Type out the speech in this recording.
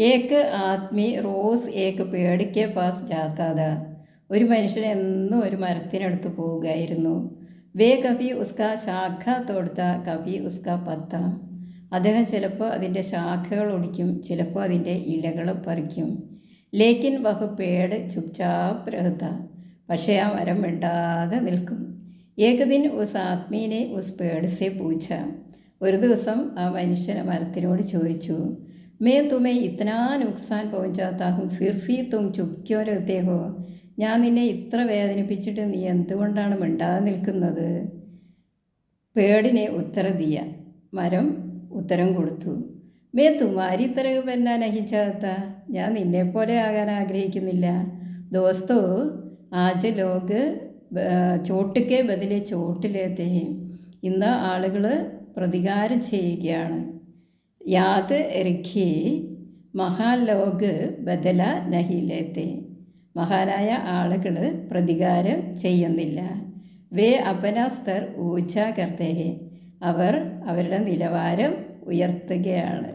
ഏക്ക് Aadmi rose ഏക്ക് പേടിക്ക് pass ജാത്താത. ഒരു മനുഷ്യൻ എന്നും ഒരു മരത്തിനടുത്ത് പോവുകയായിരുന്നു. വേ കഭി ഉസ്കാ ശാഖ തോടുത്ത കഭി ഉസ്കാ പത്ത. അദ്ദേഹം ചിലപ്പോൾ അതിൻ്റെ ശാഖകൾ ഒടിക്കും, ചിലപ്പോൾ അതിൻ്റെ ഇലകൾ പറിക്കും. ലേക്കിൻ വഹ് പേട് ചുപ്ചാപ്പ് രഹത്ത. പക്ഷേ ആ മരം മിണ്ടാതെ നിൽക്കും. ഏക് ദിൻ ഉസ് ആദ്മീനെ ഉസ് പേട് സെ പൂച്ച. ഒരു ദിവസം ആ മനുഷ്യൻ മരത്തിനോട് ചോദിച്ചു, മേ തുമേ ഇത്തനാ നുക്സാൻ പहुंचाता ഫിർ ഭി തും ചുപ് ക്യോ രഹത്തെ ഹോ. ഞാൻ നിന്നെ ഇത്ര വേദനിപ്പിച്ചിട്ട് നീ എന്തുകൊണ്ടാണ് മിണ്ടാതെ നിൽക്കുന്നത്? പേടിനെ ഉത്തര ദിയ. മരം ഉത്തരം കൊടുത്തു, മേ തുമാരി തരക് ബന്നാ നഹി ചാഹത്ത. ഞാൻ നിന്നെപ്പോലെ ആകാൻ ആഗ്രഹിക്കുന്നില്ല. ദോസ്തോ, ആജ് ലോഗ് ചോട്ടുക്കെ ബദലെ ചോട്ട് ലേത്തെ ഹെ. ഇന്ന് ആളുകൾ പ്രതികാരം ചെയ്യുകയാണ്. യാദ് രഖിയേ, മഹാൻ ലോഗ് ബദല നഹി ലേത്തെ. മഹാനായ ആളുകൾ പ്രതികാരം ചെയ്യുന്നില്ല. വേ അപന സ്തർ ഊച്ച കർത്തേ ഹെ. അവർ അവരുടെ നിലവാരം ഉയർത്തുകയാണ്.